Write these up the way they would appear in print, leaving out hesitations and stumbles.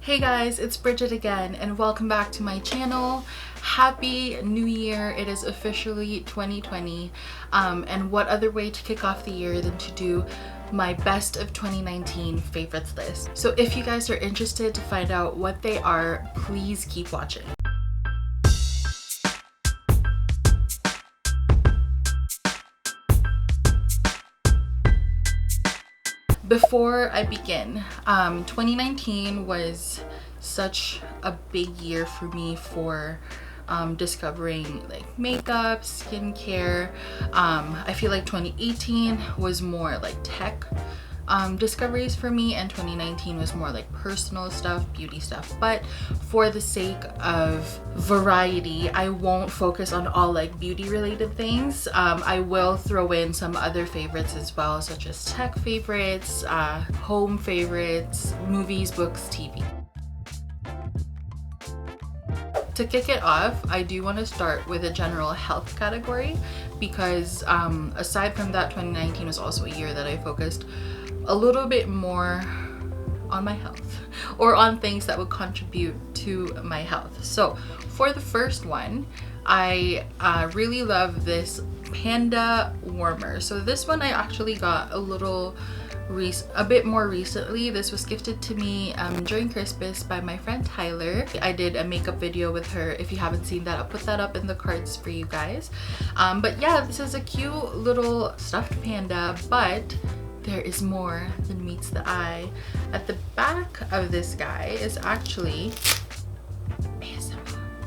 Hey guys, it's Bridget again and welcome back to my channel. Happy New Year. It is officially 2020 and what other way to kick off the year than to do my best of 2019 favorites list. So if you guys are interested to find out what they are, please keep watching. Before I begin, 2019 was such a big year for me for discovering like makeup, skincare. I feel like 2018 was more like tech discoveries for me, and 2019 was more like personal stuff, beauty stuff. But for the sake of variety, I won't focus on all like beauty related things. I will throw in some other favorites as well, such as tech favorites, home favorites, movies, books, TV. To kick it off, I do want to start with a general health category because aside from that, 2019 was also a year that I focused a little bit more on my health or on things that would contribute to my health. So for the first one, I really love this Panda warmer. So this one I actually got a bit more recently. This was gifted to me during Christmas by my friend Tyler. I did a makeup video with her. If you haven't seen that, I'll put that up in the cards for you guys. But yeah, this is a cute little stuffed panda, but there is more than meets the eye. At the back of this guy is actually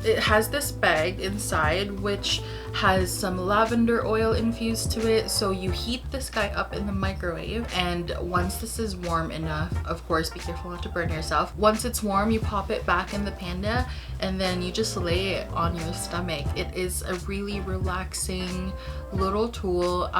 it has this bag inside which has some lavender oil infused to it. So you heat this guy up in the microwave, and once this is warm enough, of course be careful not to burn yourself, once it's warm you pop it back in the panda and then you just lay it on your stomach. It is a really relaxing little tool.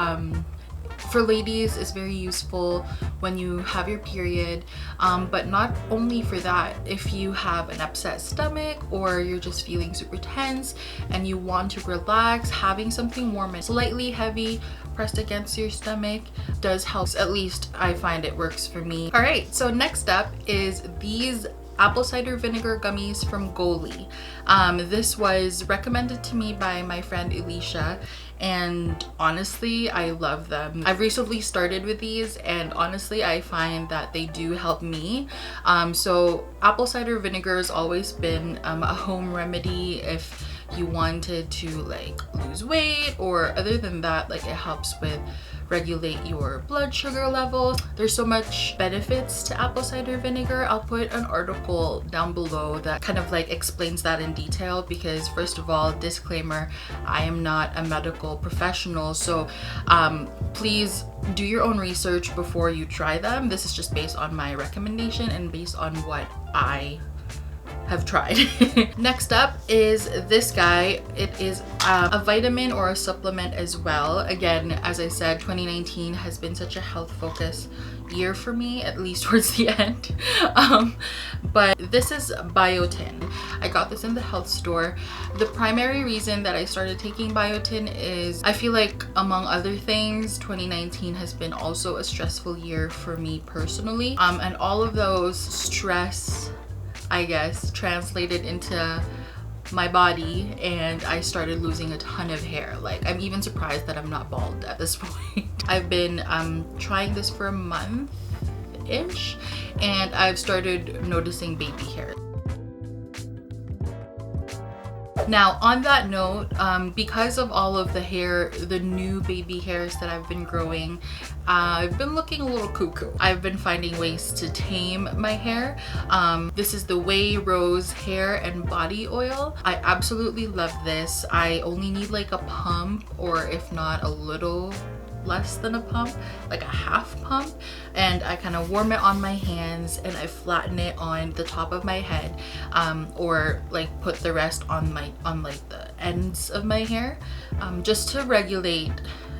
For ladies, it's very useful when you have your period, but not only for that. If you have an upset stomach or you're just feeling super tense and you want to relax, having something warm and slightly heavy pressed against your stomach does help. At least I find it works for me. All right, so next up is these apple cider vinegar gummies from 𝙲𝙾𝙀𝚃𝙰. This was recommended to me by my friend Alicia, and honestly I love them. I've recently started with these and honestly I find that they do help me. So apple cider vinegar has always been a home remedy if you wanted to like lose weight, or other than that, like it helps with regulate your blood sugar levels. There's so much benefits to apple cider vinegar. I'll put an article down below that kind of like explains that in detail, because first of all, disclaimer, I am not a medical professional, so please do your own research before you try them. This is just based on my recommendation and based on what I have tried. Next up is this guy. It is a vitamin or a supplement as well. Again, as I said, 2019 has been such a health focus year for me, at least towards the end. But this is biotin. I got this in the health store. The primary reason that I started taking biotin is I feel like, among other things, 2019 has been also a stressful year for me personally, and all of those stress, I guess, translated into my body, and I started losing a ton of hair. Like, I'm even surprised that I'm not bald at this point. I've been trying this for a month-ish, and I've started noticing baby hair. Now, on that note, because of all of the hair, the new baby hairs that I've been growing, I've been looking a little cuckoo. I've been finding ways to tame my hair. This is the 𝙴𝚊 Rose Hair and Body Oil. I absolutely love this. I only need like a pump, or if not a little less than a pump, like a half pump, and I kind of warm it on my hands and I flatten it on the top of my head, or like put the rest on like the ends of my hair, just to regulate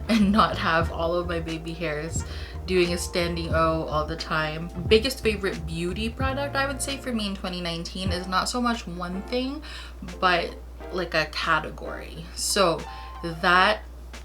and not have all of my baby hairs doing a standing O all the time. Biggest favorite beauty product I would say for me in 2019 is not so much one thing, but like a category. So that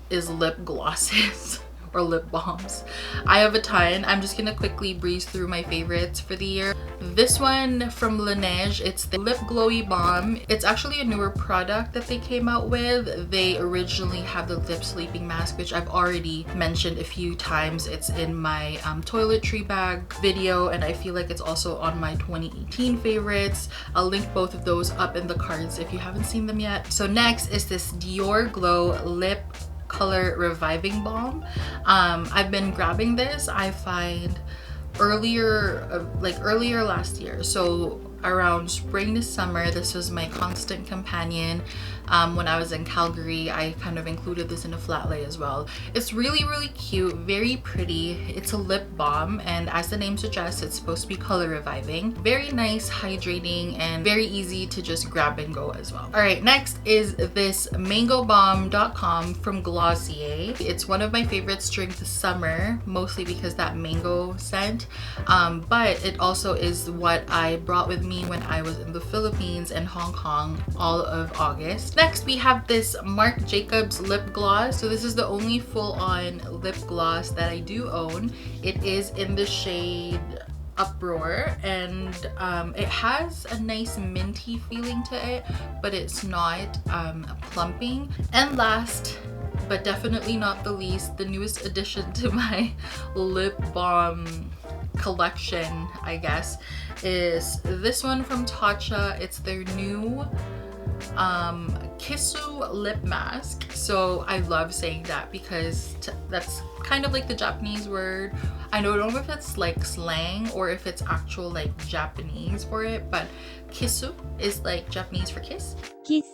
is lip glosses or lip balms. I have a ton. I'm just gonna quickly breeze through my favorites for the year. This one from Laneige, it's the Lip Glowy Balm. It's actually a newer product that they came out with. They originally have the lip sleeping mask, which I've already mentioned a few times. It's in my toiletry bag video, and I feel like it's also on my 2018 favorites. I'll link both of those up in the cards if you haven't seen them yet. So next is this Dior Glow Lip Color Reviving Balm. I've been grabbing this, I find, earlier last year, so around spring to summer. This was my constant companion. When I was in Calgary, I kind of included this in a flat lay as well. It's really cute, very pretty. It's a lip balm, and as the name suggests, it's supposed to be color reviving. Very nice, hydrating, and very easy to just grab and go as well. All right, next is this mangobomb.com from Glossier. It's one of my favorites during the summer, mostly because that mango scent, but it also is what I brought with me when I was in the Philippines and Hong Kong all of August. Next, we have this Marc Jacobs lip gloss. So this is the only full-on lip gloss that I do own. It is in the shade Uproar, and it has a nice minty feeling to it, but it's not plumping. And last but definitely not the least, the newest addition to my lip balm collection, I guess, is this one from Tatcha. It's their new Kisu lip mask. So I love saying that because that's kind of like the Japanese word. I don't know if it's like slang or if it's actual like Japanese for it, but Kisu is like Japanese for kiss. Kiss.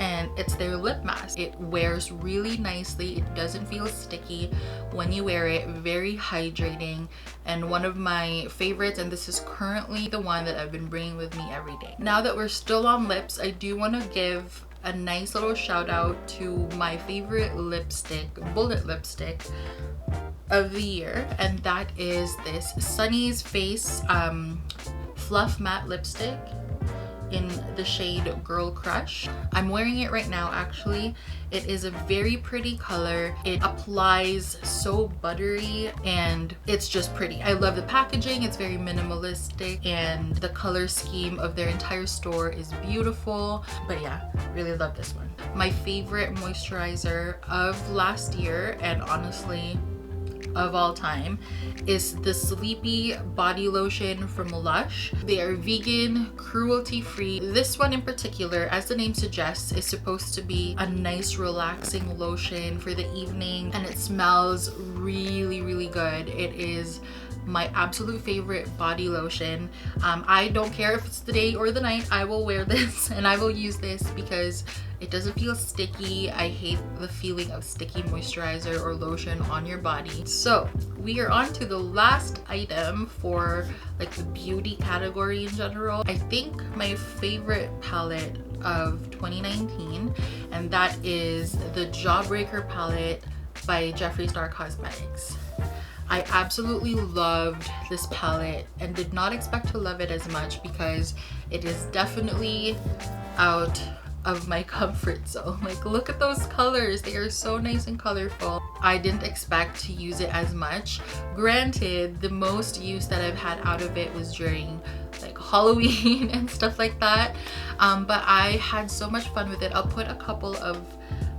And it's their lip mask. It wears really nicely. It doesn't feel sticky when you wear it. Very hydrating, and one of my favorites, and this is currently the one that I've been bringing with me every day. Now that we're still on lips, I do want to give a nice little shout out to my favorite lipstick, bullet lipstick of the year, and that is this Sunny's Face Fluff Matte Lipstick in the shade Girl Crush. I'm wearing it right now actually. It is a very pretty color. It applies so buttery and it's just pretty. I love the packaging. It's very minimalistic and the color scheme of their entire store is beautiful. But yeah, really love this one. My favorite moisturizer of last year, and honestly of all time, is the Sleepy body lotion from Lush. They are vegan, cruelty-free. This one in particular, as the name suggests, is supposed to be a nice relaxing lotion for the evening, and it smells really good. It is my absolute favorite body lotion. I don't care if it's the day or the night, I will wear this and I will use this because it doesn't feel sticky. I hate the feeling of sticky moisturizer or lotion on your body. So we are on to the last item for like the beauty category in general. I think my favorite palette of 2019, and that is the Jawbreaker palette by Jeffree Star Cosmetics. I absolutely loved this palette and did not expect to love it as much because it is definitely out of my comfort zone. Like, look at those colors. They are so nice and colorful. I didn't expect to use it as much. Granted, the most use that I've had out of it was during like Halloween and stuff like that. But I had so much fun with it. I'll put a couple of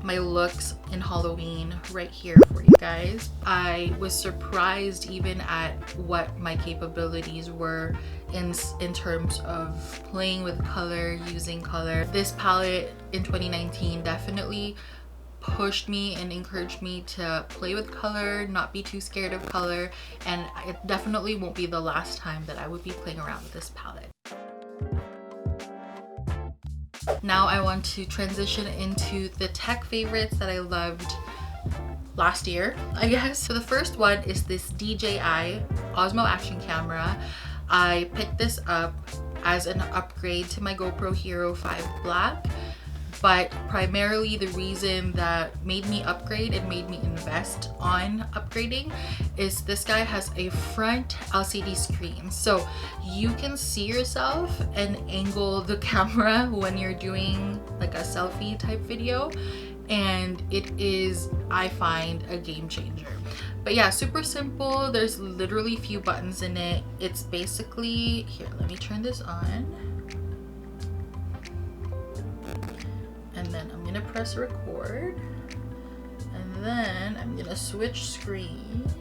my looks in Halloween right here for you guys. I was surprised even at what my capabilities were in terms of playing with color, using color. This palette in 2019 definitely pushed me and encouraged me to play with color, not be too scared of color, and it definitely won't be the last time that I would be playing around with this palette. Now I want to transition into the tech favorites that I loved last year, I guess. So the first one is this DJI Osmo Action Camera. I picked this up as an upgrade to my GoPro Hero 5 Black, but primarily the reason that made me upgrade and made me invest on upgrading is this guy has a front LCD screen, so you can see yourself and angle the camera when you're doing like a selfie type video, and it is, I find, a game changer. But yeah, super simple. There's literally few buttons in it. It's basically, here, let me turn this on. And then I'm gonna press record. And then I'm gonna switch screens.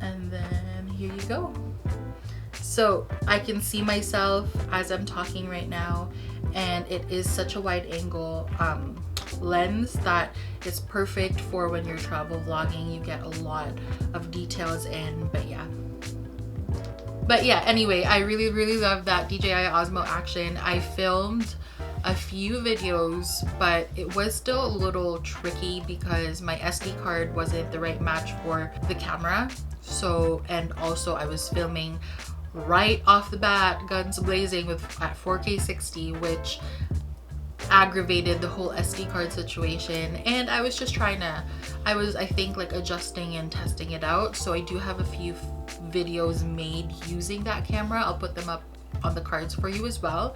And then here you go. So I can see myself as I'm talking right now, and it is such a wide angle lens that is perfect for when you're travel vlogging. You get a lot of details in, but yeah, anyway, I really love that DJI Osmo Action. I filmed a few videos, but it was still a little tricky because my SD card wasn't the right match for the camera. So, and also I was filming right off the bat, guns blazing, at 4K 60, which aggravated the whole SD card situation. And I was just trying to, I think like adjusting and testing it out. So I do have a few videos made using that camera. I'll put them up on the cards for you as well.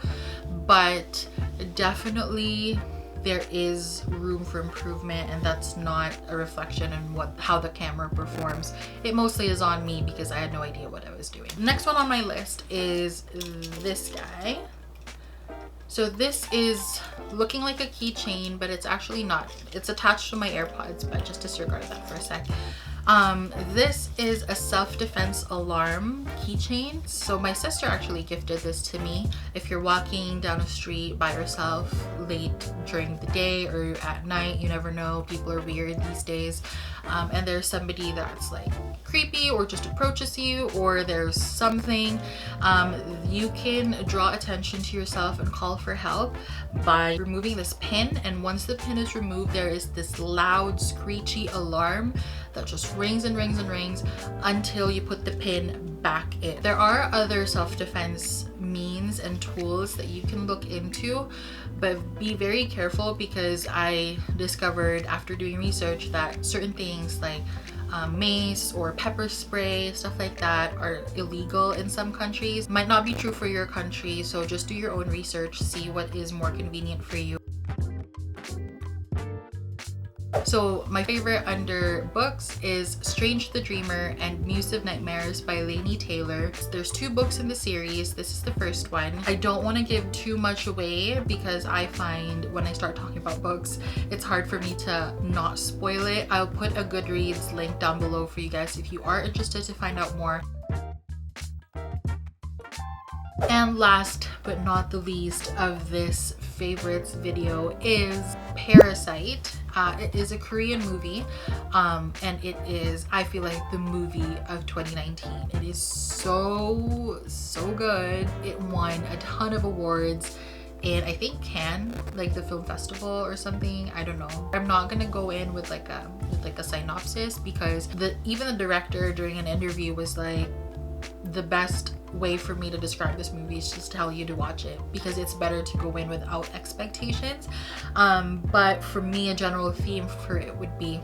But definitely there is room for improvement, and that's not a reflection on how the camera performs. It mostly is on me because I had no idea what I was doing. Next one on my list is this guy. So this is looking like a keychain, but it's actually not. It's attached to my AirPods, but just disregard that for a sec. This is a self-defense alarm keychain. So my sister actually gifted this to me. If you're walking down a street by yourself late during the day or at night, you never know, people are weird these days, and there's somebody that's like creepy or just approaches you, or there's something, you can draw attention to yourself and call for help by removing this pin. And once the pin is removed, there is this loud screechy alarm that just rings and rings and rings until you put the pin back in. There are other self-defense means and tools that you can look into, but be very careful, because I discovered after doing research that certain things like mace or pepper spray, stuff like that, are illegal in some countries. Might not be true for your country, so just do your own research, see what is more convenient for you. So my favorite under books is Strange the Dreamer and Muse of Nightmares by Laini Taylor. There's 2 books in the series. This is the first one. I don't want to give too much away because I find when I start talking about books, it's hard for me to not spoil it. I'll put a Goodreads link down below for you guys if you are interested to find out more. And last but not the least of this favorites video is Parasite. It is a Korean movie, and it is, I feel like, the movie of 2019. It is so good. It won a ton of awards in, I think, Cannes, like the film festival or something. I don't know. I'm not gonna go in with like a synopsis, because even the director during an interview was like, the best way for me to describe this movie is just tell you to watch it, because it's better to go in without expectations. But for me, a general theme for it would be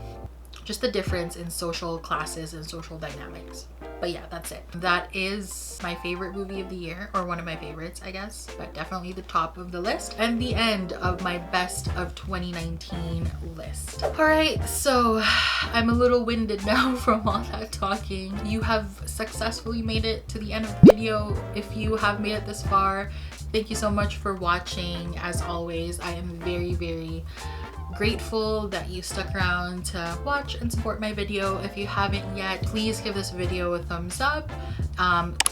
just the difference in social classes and social dynamics. But yeah, that's it. That is my favorite movie of the year, or one of my favorites, I guess, but definitely the top of the list and the end of my best of 2019 list. All right, so I'm a little winded now from all that talking. You have successfully made it to the end of the video. If you have made it this far, thank you so much for watching. As always, I am very grateful that you stuck around to watch and support my video. If you haven't yet, please give this video a thumbs up,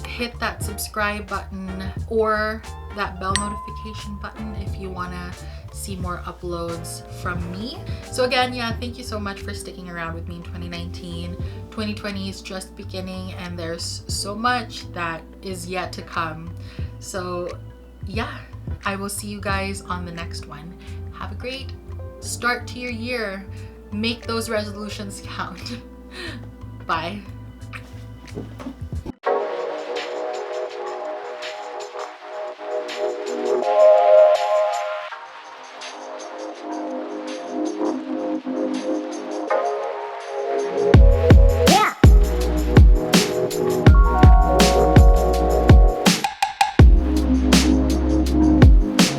hit that subscribe button or that bell notification button if you want to see more uploads from me. So again, yeah, thank you so much for sticking around with me in 2019. 2020 is just beginning, and there's so much that is yet to come. So yeah, I will see you guys on the next one. Have a great start to your year. Make those resolutions count. Bye.